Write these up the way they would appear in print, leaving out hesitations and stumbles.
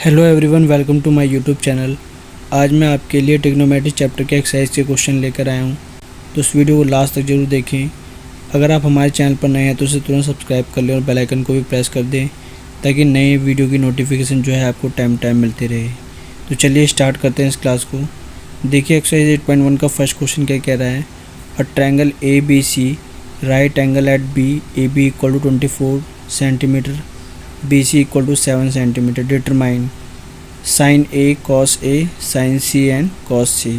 Hello everyone, welcome to my YouTube channel. आज मैं आपके लिए ट्रिग्नोमेट्री चैप्टर के एक्सरसाइज के क्वेश्चन लेकर आया हूं, तो इस वीडियो को लास्ट तक जरूर देखें। अगर आप हमारे चैनल पर नए हैं तो इसे तुरंत सब्सक्राइब कर लें और बेल आइकन को भी प्रेस कर दें ताकि नए वीडियो की नोटिफिकेशन जो है आपको टाइम मिलती रहे। तो चलिए स्टार्ट करते हैं इस क्लास को। देखिए एक्सरसाइज 8.1 का फर्स्ट क्वेश्चन क्या कह रहा है। A triangle ABC right angle at B AB equal to 24 centimetre BC equal to 7 centimetre. Determine sine A cos A sine C and cos C।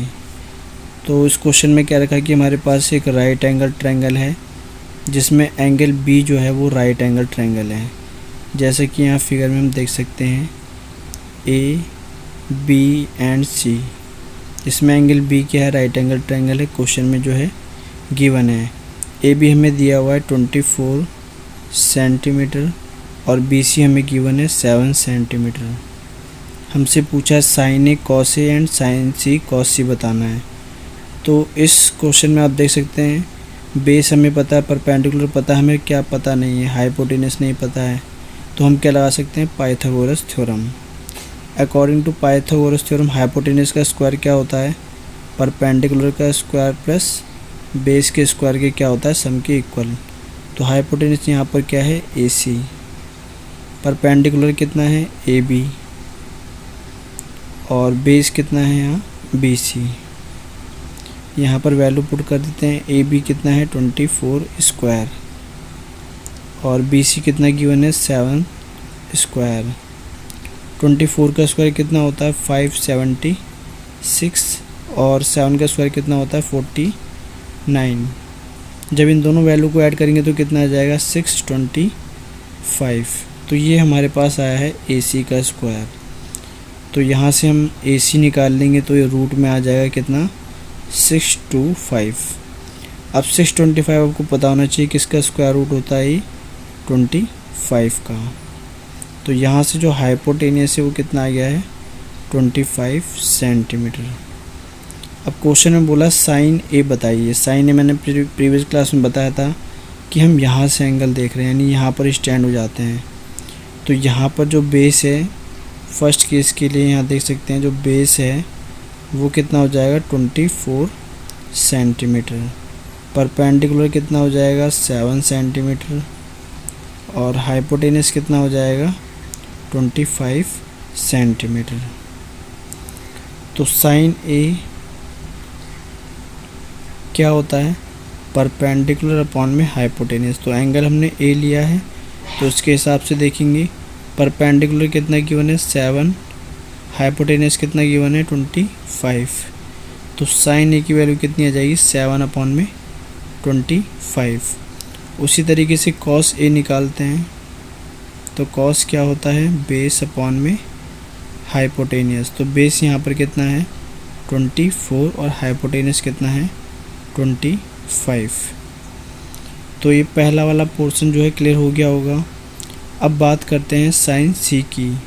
तो इस क्वेश्चन में क्या रखा है कि हमारे पास एक राइट एंगल ट्रायंगल है जिसमें एंगल B जो है वो राइट एंगल ट्रायंगल है, जैसे कि यहाँ फिगर में हम देख सकते हैं A B एंड C। इसमें एंगल B क्या है, राइट एंगल ट्रायंगल है, क्वेश्चन में जो है गिवन है। AB हमें दिया हुआ है 24 सेंटीमीटर और BC हमें गिवन है 7 सेंटीमीटर। हमसे पूछा है sine A cos A and sine C cos C बताना है। तो इस क्वेश्चन में आप देख सकते हैं बेस हमें पता है, परपेंडिकुलर पता है, हमें क्या पता नहीं है, हाइपोटेनस नहीं पता है। तो हम क्या लगा सकते हैं, Pythagoras theorem. According to Pythagoras theorem hypotenuse का स्क्वायर क्या होता है, परपेंडिकुलर का स्क्वायर प्लस बेस के स्क्वायर के क्या होता है, सम के इक्वल। तो हाइपोटेनस यहाँ पर क्या है, AC। परपेंडिकुलर कितना है, AB, और बेस कितना है यहाँ, BC। यहाँ पर वैल्यू पुट कर देते हैं। AB कितना है 24 स्क्वायर और BC कितना गिवन है 7 स्क्वायर। 24 का स्क्वायर कितना होता है 576 और 7 का स्क्वायर कितना होता है 49। जब इन दोनों वैल्यू को ऐड करेंगे तो कितना आ जाएगा 625। तो ये हमारे पास आया है AC का स्क्वायर। तो यहाँ से हम AC निकाल लेंगे तो ये रूट में आ जाएगा कितना 625। अब 625 आपको पता होना चाहिए किसका स्क्वायर रूट होता है 25 का। तो यहाँ से जो हाइपोटेनियस है वो कितना आ गया है 25 सेंटीमीटर। अब क्वेश्चन में बोला साइन A बताइए। साइन A मैंने प्रीवियस क्लास में बताया था कि हम यहाँ से एंगल देख रहे हैं, यानी यहाँ पर स्टैंड हो जाते हैं। तो यहाँ पर जो बेस है फर्स्ट केस के लिए यहाँ देख सकते हैं जो बेस है वो कितना हो जाएगा 24 सेंटीमीटर। परपेंडिकुलर कितना हो जाएगा 7 सेंटीमीटर और हाइपोटेनस कितना हो जाएगा 25 सेंटीमीटर। तो साइन A क्या होता है, परपेंडिकुलर अपॉन में हाइपोटेनस। तो एंगल हमने A लिया है तो उसके हिसाब से देखेंगे परपेंडिकुलर कितना गिवन है 7, हाइपोटेनस कितना गिवन है 25। तो साइन A की वैल्यू कितनी आ जाएगी 7 अपॉन में 25। उसी तरीके से कॉस A निकालते हैं। तो कॉस क्या होता है, बेस अपॉन में हाइपोटेनस। तो बेस यहाँ पर कितना है 24 और हाइपोटेनस कितना है 25। तो ये पहला वाला पोर्शन जो है क्लियर हो गया होगा। अब बात करते हैं साइन C की।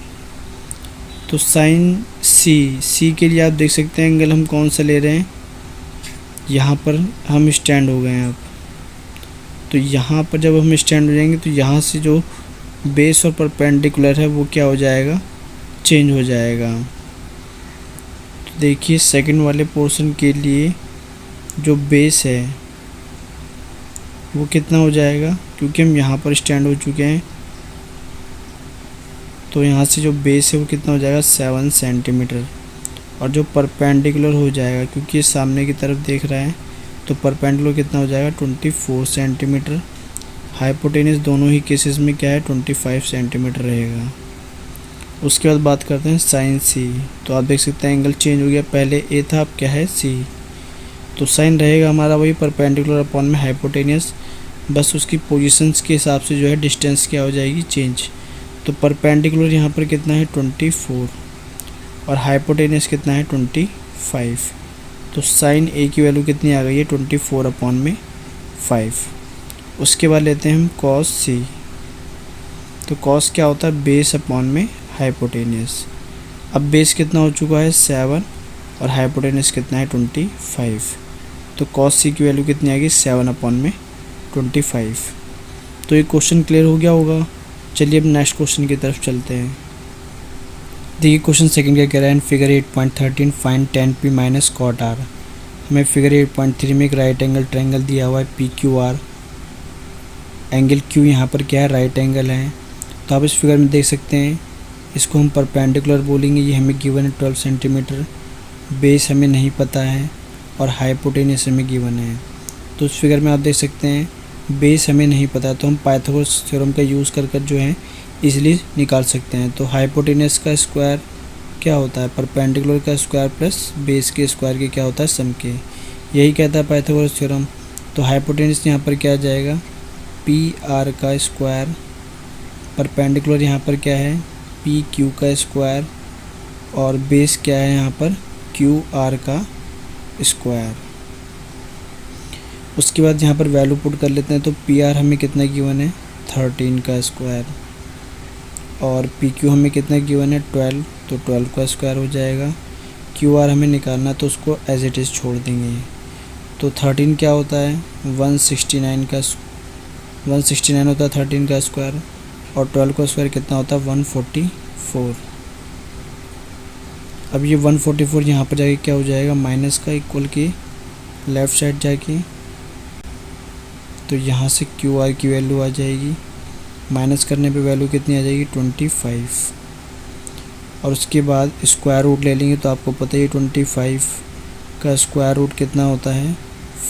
तो साइन C के लिए आप देख सकते हैं एंगल हम कौन सा ले रहे हैं, यहाँ पर हम स्टैंड हो गए हैं। अब तो यहाँ पर जब हम स्टैंड हो जाएंगे तो यहाँ से जो बेस और परपेंडिकुलर है वो क्या हो जाएगा, चेंज हो जाएगा। तो देखिए सेकंड वाले पोर्शन के लिए जो बेस है वो कितना हो जाएगा, क्योंकि हम यहाँ पर स्टैंड हो चुके हैं। तो यहाँ से जो बेस है वो कितना हो जाएगा 7 सेंटीमीटर और जो परपेंडिकुलर हो जाएगा, क्योंकि ये सामने की तरफ देख रहा है, तो परपेंडिकुलर कितना हो जाएगा 24 सेंटीमीटर। हाइपोटेनस दोनों ही केसेस में क्या है 25 सेंटीमीटर रहेगा। उसके बाद बात करते हैं साइन C। तो आप देख सकते हैं एंगल चेंज हो गया, पहले A था अब क्या है C। तो साइन रहेगा हमारा वही परपेंडिकुलर अपॉन में हाइपोटेनस, बस उसकी पोजीशंस के हिसाब से जो है डिस्टेंस क्या हो जाएगी चेंज। तो परपेंडिकुलर यहाँ पर कितना है 24 और हाइपोटेनस कितना है 25। तो साइन A की वैल्यू कितनी आ गई है 24 अपॉन में 5। उसके बाद लेते हैं हम कॉस C। तो कॉस क्या होता है, बेस अपॉन में हाइपोटेनस। अब बेस कितना हो चुका है 7 और हाइपोटेनस कितना है 25। तो कॉस C की वैल्यू कितनी आ गई 7 अपॉन में 25। तो ये क्वेश्चन क्लियर हो गया होगा। चलिए अब नेक्स्ट क्वेश्चन की तरफ चलते हैं। देखिए क्वेश्चन सेकंड क्या कह रहा है, in figure 8.13 find tan p minus cot r। हमें फिगर 8.3 में एक राइट एंगल ट्रायंगल दिया हुआ है PQR। एंगल Q यहाँ पर क्या है, राइट एंगल है। तो आप इस फिगर में देख सकते हैं, इसको हम परपेंडिकुलर बोलेंगे। ये हमें गिवन है 12 सेंटीमीटर। बेस हमें नहीं पता है और हाइपोटेनस हमें गिवन है। तो इस फिगर में आप देख सकते हैं बेस हमें नहीं पता, तो हम पाइथागोरस थ्योरम का यूज़ कर जो है इजीली निकाल सकते हैं। तो हाइपोटेनस का स्क्वायर क्या होता है, परपेंडिकुलर का स्क्वायर प्लस बेस के स्क्वायर के क्या होता है, सम के। यही कहता है पाइथागोरस थ्योरम। तो हाइपोटेनस यहाँ पर क्या आ जाएगा, PR का स्क्वायर, परपेंडिकुलर यहाँ पर क्या है PQ का स्क्वायर, और बेस क्या है यहाँ पर QR का स्क्वायर। उसके बाद यहाँ पर वैल्यू पुट कर लेते हैं। तो PR हमें कितना गिवन है, 13 का स्क्वायर, और PQ हमें कितना गिवन है, 12, तो 12 का स्क्वायर हो जाएगा। QR हमें निकालना, तो उसको एज इट इज़ छोड़ देंगे। तो 13 क्या होता है, 169 होता है 13 का स्क्वायर, और 12 का स्क्वायर कितना होता है, 144। अब ये 144 यहाँ पर जाके क्या हो जाएगा, माइनस का इक्वल की लेफ़्ट साइड जाके, तो यहाँ से QR की वैल्यू आ जाएगी। माइनस करने पे वैल्यू कितनी आ जाएगी, 25। और उसके बाद स्क्वायर रूट ले लेंगे, तो आपको पता ही 25 का स्क्वायर रूट कितना होता है,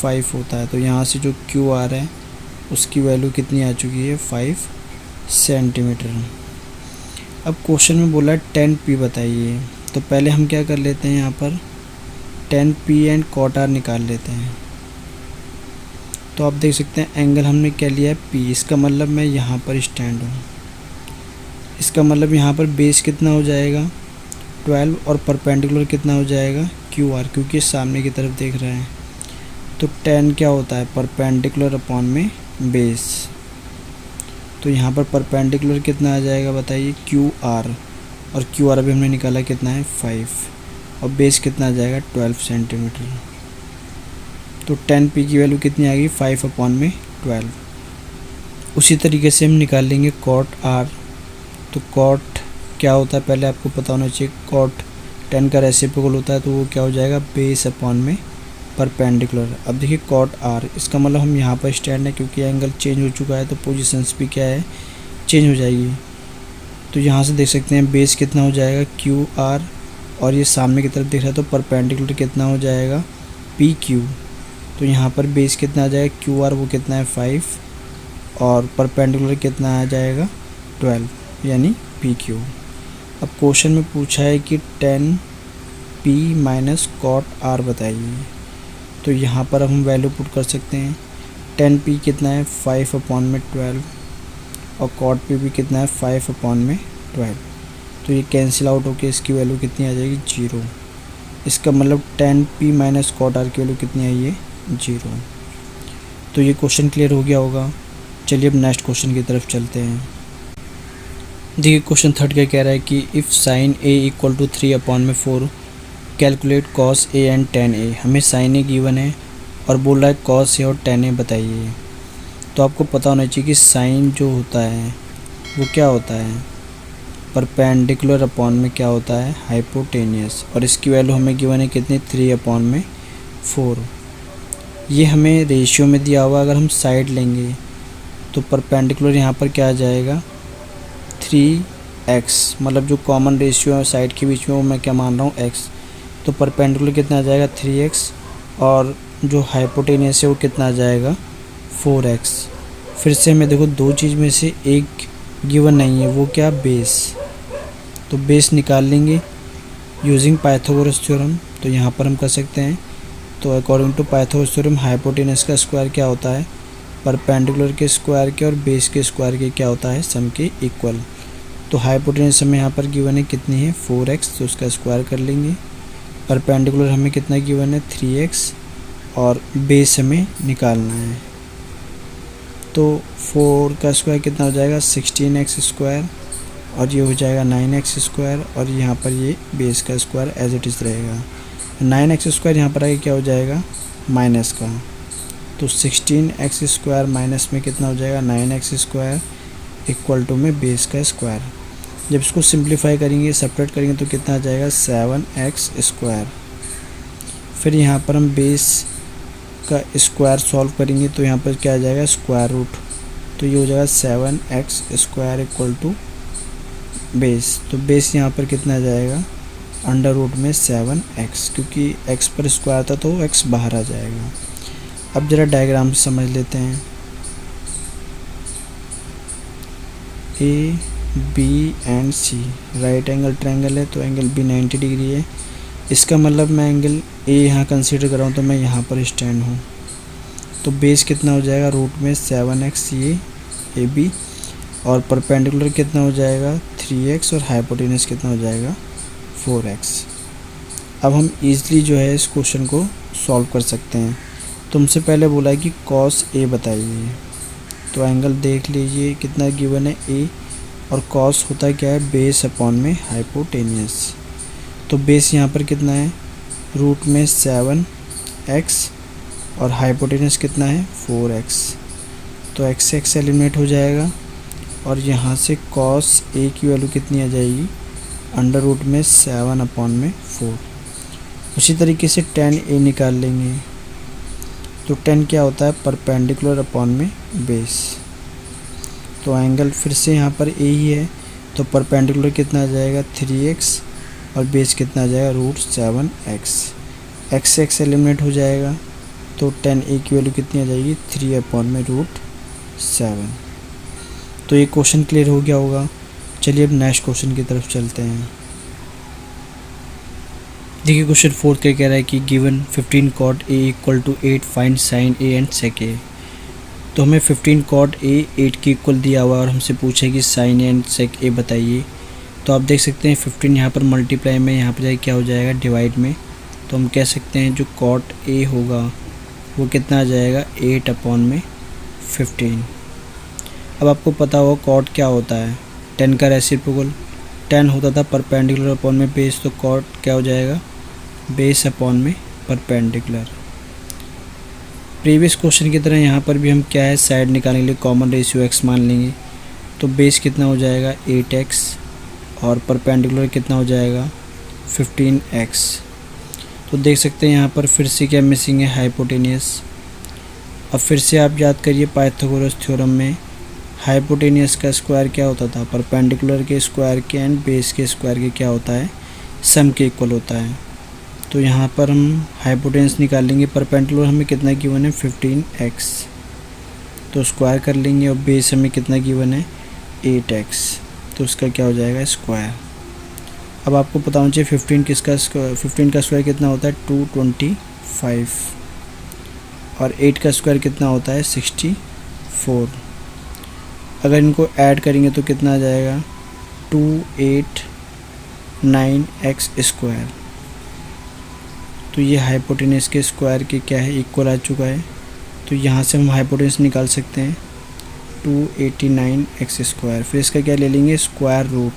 5 होता है। तो यहाँ से जो QR है उसकी वैल्यू कितनी आ चुकी है, 5 सेंटीमीटर। अब क्वेश्चन में बोला है 10P बताइए। तो पहले हम क्या कर लेते हैं, यहाँ पर 10P एंड कॉट R निकाल लेते हैं। तो आप देख सकते हैं एंगल हमने क्या लिया है, P। इसका मतलब मैं यहाँ पर स्टैंड हूँ। इसका मतलब यहाँ पर बेस कितना हो जाएगा, 12, और परपेंडिकुलर कितना हो जाएगा, QR, क्योंकि सामने की तरफ देख रहे हैं। तो 10 क्या होता है, परपेंडिकुलर अपॉन में बेस। तो यहाँ पर परपेंडिकुलर कितना आ जाएगा बताइए, QR, और QR अभी हमने निकाला कितना है, 5, और बेस कितना आ जाएगा, 12 सेंटीमीटर। तो 10P की वैल्यू कितनी आएगी, 5 अपॉन में 12। उसी तरीके से हम निकाल लेंगे कॉट R। तो कॉट क्या होता है पहले आपको पता होना चाहिए, कॉट 10 का रेसिप्रोकल होता है, तो वो क्या हो जाएगा, बेस अपॉन में परपेंडिकुलर। अब देखिए कॉट R, इसका मतलब हम यहाँ पर स्टैंड है, क्योंकि एंगल चेंज हो चुका है तो पोजीशंस भी क्या है, चेंज हो जाएगी। तो यहाँ से देख सकते हैं बेस कितना हो जाएगा, QR, और ये सामने की तरफ दिख रहा है तो परपेंडिकुलर कितना हो जाएगा, PQ। तो यहाँ पर बेस कितना आ जाएगा, QR वो कितना है, 5, और परपेंडिकुलर कितना आ जाएगा, 12, यानी PQ। अब क्वेश्चन में पूछा है कि 10P माइनस कॉट R बताइए। तो यहाँ पर हम वैल्यू पुट कर सकते हैं। 10P कितना है, 5 अपॉन में 12, और कॉट P भी कितना है, 5 अपॉन में 12। तो ये कैंसिल आउट होकर इसकी वैल्यू कितनी आ जाएगी, 0। इसका मतलब 10P माइनस कॉट R की वैल्यू कितनी आई है, 0। तो ये क्वेश्चन क्लियर हो गया होगा। चलिए अब नेक्स्ट क्वेश्चन की तरफ चलते हैं। देखिए क्वेश्चन थर्ड क्या कह रहा है कि if sine A equal to 3 upon में 4 calculate cos A and tan A। हमें साइन A गिवन है और बोल रहा है कॉस A और tan A बताइए। तो आपको पता होना चाहिए कि साइन जो होता है वो क्या होता है, परपेंडिकुलर अपॉन में क्या होता है, हाइपोटेनियस, और इसकी वैल्यू हमें गिवन है कितनी, 3 अपॉन में 4। ये हमें रेशियो में दिया हुआ, अगर हम साइड लेंगे तो परपेंडिकुलर यहाँ पर क्या आ जाएगा, 3x, मतलब जो कॉमन रेशियो है साइड के बीच में वो मैं क्या मान रहा हूँ, x। तो परपेंडिकुलर कितना आ जाएगा, 3x, और जो हाइपोटेनियस है वो कितना आ जाएगा, 4x। फिर से हमें देखो दो चीज़ में से एक गिवन नहीं है, वो क्या, बेस। तो बेस निकाल लेंगे यूजिंग पाइथागोरस थ्योरम। तो यहाँ पर हम कर सकते हैं। तो according to Pythagoras theorem hypotenuse का स्क्वायर क्या होता है, परपेंडिकुलर के स्क्वायर के और बेस के स्क्वायर के क्या होता है, सम के इक्वल। तो हाइपोटेनस हमें यहाँ पर गिवन है कितनी है, 4x, तो उसका स्क्वायर कर लेंगे। परपेंडिकुलर हमें कितना गिवन है, 3x, और बेस हमें निकालना है। तो 4 का स्क्वायर कितना हो जाएगा, 16x स्क्वायर, और ये हो जाएगा 9x स्क्वायर, और यहाँ पर ये बेस का स्क्वायर एज इट इज़ रहेगा। 9x स्क्वायर यहाँ पर आगे क्या हो जाएगा, माइनस का। तो 16x स्क्वायर माइनस में कितना हो जाएगा, 9x स्क्वायर, इक्वल टू में बेस का स्क्वायर। जब इसको सिंप्लीफाई करेंगे, सब्ट्रैक्ट करेंगे तो कितना आ जाएगा 7x²। फिर यहाँ पर हम बेस का स्क्वायर सॉल्व करेंगे तो यहाँ पर क्या आ जाएगा स्क्वायर रूट, तो ये हो जाएगा 7x² इक्वल टू बेस। तो बेस यहाँ पर कितना आ जाएगा अंडर रूट में 7x, क्योंकि x पर स्क्वायर था तो x बाहर आ जाएगा। अब ज़रा डायग्राम समझ लेते हैं। A B and C right angle triangle है, तो एंगल बी 90 डिग्री है। इसका मतलब मैं एंगल ए यहाँ कंसीडर कर रहा हूँ, तो मैं यहाँ पर स्टैंड हूँ। तो बेस कितना हो जाएगा रूट में 7x ये ए बी, और परपेंडिकुलर कितना हो जाएगा 3x, और हाइपोटेनस कितना हो जाएगा 4x। अब हम ईज़िली जो है इस क्वेश्चन को सॉल्व कर सकते हैं। तुमसे पहले बोला है कि cos A बताइए, तो एंगल देख लीजिए कितना गिवन है a, और cos होता है क्या है बेस अपॉन में हाइपोटेनियस। तो बेस यहाँ पर कितना है रूट में 7x, और हाइपोटेनस कितना है 4x, तो x से x एलिमिनेट हो जाएगा, और यहाँ से cos A की वैल्यू कितनी आ जाएगी अंडर रूट में 7/4। उसी तरीके से tan A निकाल लेंगे, तो tan क्या होता है परपेंडिकुलर अपॉन में बेस। तो एंगल फिर से यहाँ पर A ही है, तो परपेंडिकुलर कितना आ जाएगा 3x, और बेस कितना आ जाएगा रूट 7x। x से x एलिमिनेट हो जाएगा, तो tan A की वैल्यू कितनी आ जाएगी 3/7। तो ये क्वेश्चन क्लियर हो गया होगा। चलिए अब नेक्स्ट क्वेश्चन की तरफ चलते हैं। देखिए क्वेश्चन 4 क्या कह रहा है कि given 15 cot A equal to 8 find sine A and sec A। तो हमें 15 cot A 8 के इक्वल दिया हुआ है, और हमसे पूछा है कि sine A and sec A बताइए। तो आप देख सकते हैं 15 यहाँ पर मल्टीप्लाई में, यहाँ पर जाए क्या हो जाएगा डिवाइड में, तो हम कह सकते हैं जो cot A होगा वो कितना आ जाएगा 8/15। अब आपको पता होगा cot क्या होता है, tan का रेसिप्रोकल। tan होता था परपेंडिकुलर अपॉन में बेस, तो cot क्या हो जाएगा बेस अपॉन में परपेंडिकुलर। प्रीवियस क्वेश्चन की तरह यहाँ पर भी हम क्या है साइड निकालने के लिए कॉमन रेशियो x मान लेंगे, तो बेस कितना हो जाएगा 8x, और परपेंडिकुलर कितना हो जाएगा 15x। तो देख सकते हैं यहाँ पर फिर से क्या मिसिंग है हाइपोटेनियस। अब फिर से आप याद करिए पाइथागोरस थ्योरम में हाइपोटेनियस का स्क्वायर क्या होता था परपेंडिकुलर के स्क्वायर के एंड बेस के स्क्वायर के क्या होता है सम के इक्वल होता है। तो यहाँ पर हम हाइपोटेनस निकालेंगे, परपेंडिकुलर हमें कितना गिवन है 15x, तो स्क्वायर कर लेंगे, और बेस हमें कितना गिवन है 8x, तो उसका क्या हो जाएगा स्क्वायर। अब आपको पता होना चाहिए 15 का स्क्वायर कितना होता है 225, और 8 का स्क्वायर कितना होता है 64। अगर इनको ऐड करेंगे तो कितना आ जाएगा 289x²। तो ये हाइपोटेनस के स्क्वायर के क्या है इक्वल आ चुका है। तो यहाँ से हम हाइपोटेनस निकाल सकते हैं 289x²। फिर इसका क्या ले लेंगे स्क्वायर रूट।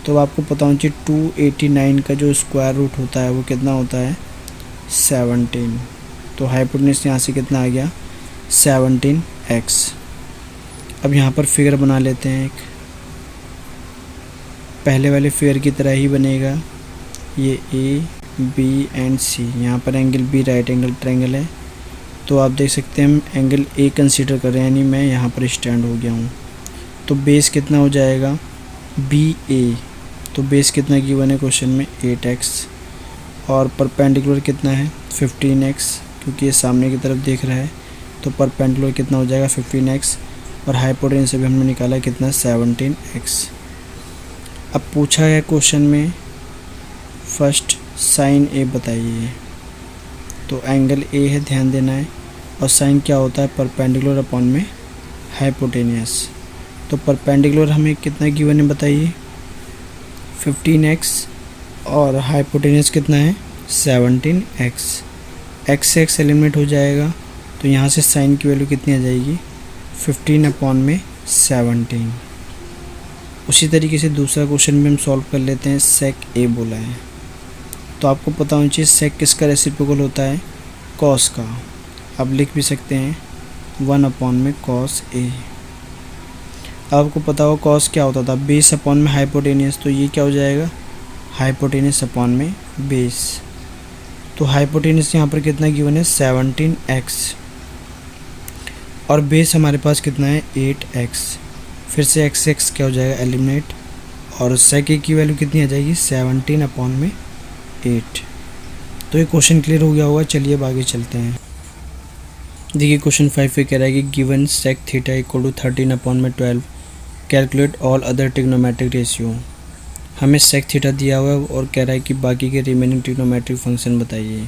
तो आपको पता होना चाहिए 289 का जो स्क्वायर रूट होता है वो कितना होता है 17। तो हाइपोटेनस यहाँ से कितना आ गया 17x। अब यहाँ पर फिगर बना लेते हैं, एक पहले वाले फिगर की तरह ही बनेगा। ये A B एंड C, यहाँ पर angle B right angle triangle है। तो आप देख सकते हैं हम एंगल A कंसीडर कर रहे हैं, यानी मैं यहाँ पर स्टैंड हो गया हूँ। तो बेस कितना हो जाएगा BA। तो बेस कितना गिवन है क्वेश्चन में 8x, और परपेंडिकुलर कितना है 15x, क्योंकि ये सामने की तरफ देख रहा है। तो परपेंडिकुलर कितना हो जाएगा 15x, और हाइपोटेनस से भी हमने निकाला कितना 17x। अब पूछा है क्वेश्चन में फर्स्ट साइन A बताइए। तो एंगल A है, ध्यान देना है, और साइन क्या होता है परपेंडिकुलर अपॉन में हाइपोटेनियस। तो परपेंडिकुलर हमें कितना गिवन है बताइए 15x, और हाइपोटेनियस कितना है 17x। x से x एलिमिनेट हो जाएगा, तो यहाँ से साइन की वैल्यू कितनी आ जाएगी 15/17। उसी तरीके से दूसरा क्वेश्चन भी हम सॉल्व कर लेते हैं। सेक A बोला है, तो आपको पता होना चाहिए सेक किसका रेसिप्रोकल होता है कॉस का। अब लिख भी सकते हैं 1/cos A। आपको पता हो कॉस क्या होता था, बेस अपॉन में हाइपोटेनियस, तो ये क्या हो जाएगा हाइपोटेनियस अपॉन में बेस। तो हाइपोटेनियस यहाँ पर कितना गिवन है 17x और बेस हमारे पास कितना है 8x। फिर से x क्या हो जाएगा एलिमिनेट और सेक की वैल्यू कितनी आ जाएगी 17 अपॉन में 8। तो ये क्वेश्चन क्लियर हो गया होगा। चलिए अब आगे चलते हैं। देखिए क्वेश्चन 5 पे कह रहा है कि given sec theta equal to 13 upon में 12 calculate all other trigonometric ratio. हमें सेक थीटा दिया हुआ है और कह रहा है कि बाकी के रिमेनिंग ट्रिग्नोमेट्रिक फंक्शन बताइए।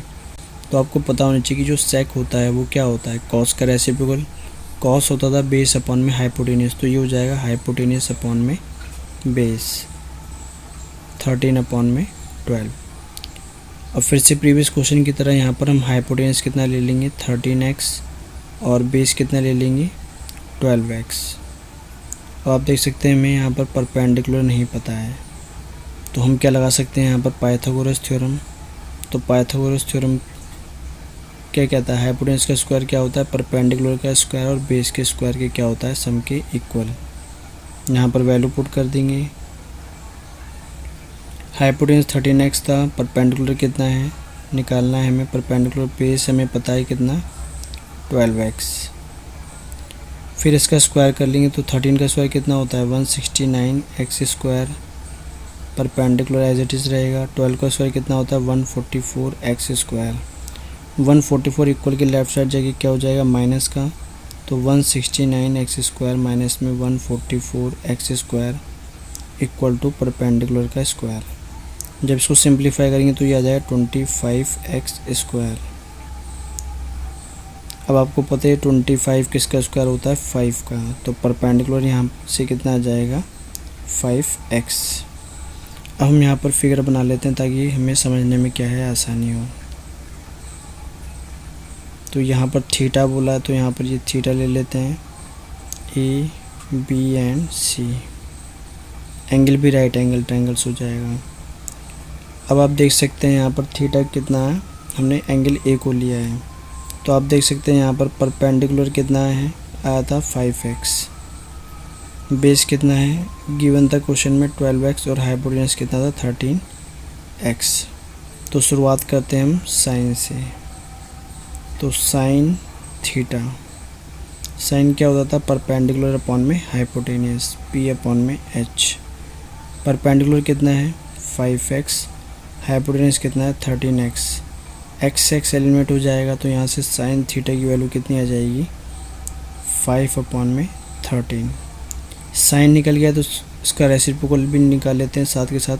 तो आपको पता होना चाहिए कि जो सेक होता है वो क्या होता है, कॉस का रेसिप्रोकल। कॉस होता था बेस अपॉन में हाइपोटेनियस, तो ये हो जाएगा हाइपोटेनियस अपॉन में बेस 13 अपॉन में 12। अब फिर से प्रीवियस क्वेश्चन की तरह यहाँ पर हम हाइपोटेनियस कितना ले लेंगे 13x और बेस कितना ले लेंगे 12x। और आप देख सकते हैं हमें यहाँ पर परपेंडिकुलर नहीं पता है, तो हम क्या लगा सकते हैं यहाँ पर पाइथागोरस थ्योरम। तो पाइथागोरस थ्योरम क्या कहता है, हाइपोटेनियस का स्क्वायर क्या होता है परपेंडिकुलर का स्क्वायर और बेस के स्क्वायर के क्या होता है सम के इक्वल। यहाँ पर वैल्यू पुट कर देंगे। हाइपोटेनियस 13x था, परपेंडिकुलर कितना है निकालना है हमें, परपेंडिकुलर बेस हमें पता है कितना 12x। फिर इसका स्क्वायर कर लेंगे तो 13 का स्क्वायर कितना होता है 169x square, perpendicular as it is रहेगा। 12 का स्क्वायर कितना होता है 144x स्क्वायर। 144 इक्वल के लेफ्ट साइड जगह क्या हो जाएगा माइनस का, तो 169x स्क्वायर माइनस में 144x square equal to perpendicular का स्क्वायर। जब इसको सिंप्लीफाई करेंगे तो ये आ जाएगा 25x स्क्वायर। अब आपको पता है 25 किसका स्क्वायर होता है 5 का, तो परपेंडिकुलर यहाँ से कितना आ जाएगा 5x। अब हम यहाँ पर फिगर बना लेते हैं ताकि हमें समझने में क्या है आसानी हो। तो यहाँ पर थीटा बोला है तो यहाँ पर ये थीटा ले लेते हैं A, B and C। Angle भी राइट एंगल ट्रायंगल्स हो जाएगा। अब आप देख सकते हैं यहाँ पर थीटा कितना है, हमने एंगल A को लिया है, तो आप देख सकते हैं यहाँ पर परपेंडिकुलर कितना है आया था 5x, बेस कितना है गिवन था क्वेश्चन में 12x और हाइपोटेनियस कितना था 13x। तो शुरुआत करते हैं हम साइन से। तो साइन थीटा, साइन क्या होता था परपेंडिकुलर अपॉन में हाइपोटेनियस P अपॉन में H। परपेंडिकुलर कितना है 5x, हाइपोटेनियस कितना है 13x। x एलिमिनेट हो जाएगा तो यहाँ से साइन थीटा की वैल्यू कितनी आ जाएगी 5 अपॉन में 13। साइन निकल गया तो इसका रेसिप्रोकल भी निकाल लेते हैं साथ के साथ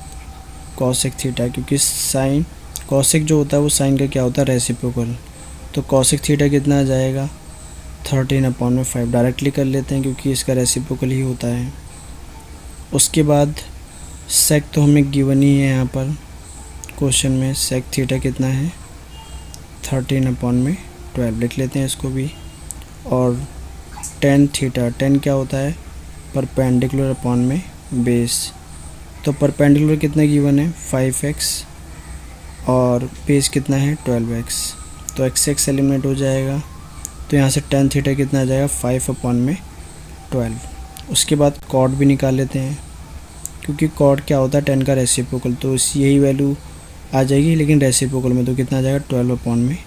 कॉसेक थीटा, क्योंकि साइन कॉसेक जो होता है वो साइन का क्या होता है रेसिप्रोकल। तो कॉसेक थीटा कितना आ जाएगा 13 अपॉन में 5 डायरेक्टली कर लेते हैं क्योंकि इसका रेसिप्रोकल ही होता है। उसके बाद सेक तो हमें गिवन ही है यहाँ पर क्वेश्चन में, सेक थीटा कितना है 13 अपॉन में 12 लिख लेते हैं इसको भी। और टेन थीटा, टेन क्या होता है परपेंडिकुलर अपॉन में बेस। तो परपेंडिकुलर कितना गिवन है 5x और बेस कितना है 12x, तो x एलिमिनेट हो जाएगा तो यहाँ से टेन थीटा कितना आ जाएगा 5 अपॉन में 12। उसके बाद कॉट भी निकाल लेते हैं क्योंकि कॉट क्या होता है 10 का रेसिप्रोकल, तो यही वैल्यू आ जाएगी लेकिन रेसिप्रोकल में, तो कितना आ जाएगा 12 अपॉन में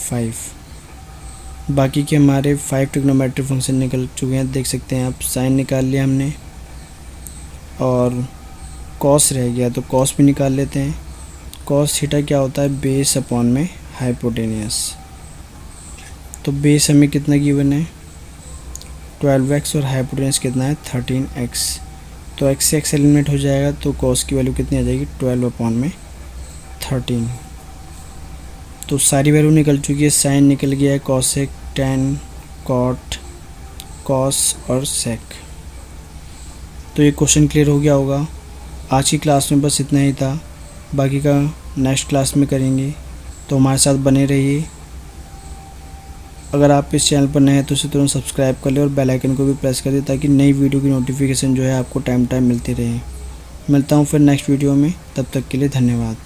5। बाकी के हमारे 5 ट्रिग्नोमेट्रिक फंक्शन निकल चुके हैं, देख सकते हैं आप। साइन निकाल लिया हमने और कॉस रह गया तो कॉस भी निकाल लेते हैं। कॉस थीटा क्या होता है बेस अपॉन में हाइपोटेनियस। तो बेस हमें कितना गिवन है 12x और हाइपोटेनियस कितना है 13x, तो x एलिमिनेट हो जाएगा तो कॉस की वैल्यू कितनी आ जाएगी 12 अपॉन में 13। तो सारी वैल्यू निकल चुकी है, साइन निकल गया है, कॉसेक, टेन, कॉट, कॉस और सेक। तो ये क्वेश्चन क्लियर हो गया होगा। आज की क्लास में बस इतना ही था, बाकी का नेक्स्ट क्लास में करेंगे, तो हमारे साथ बने रहिए। अगर आप इस चैनल पर नए हैं तो इसे तुरंत सब्सक्राइब कर लें और बेल आइकन को भी प्रेस कर दें ताकि नई वीडियो की नोटिफिकेशन जो है आपको टाइम टाइम मिलती रहे। मिलता हूँ फिर नेक्स्ट वीडियो में, तब तक के लिए धन्यवाद।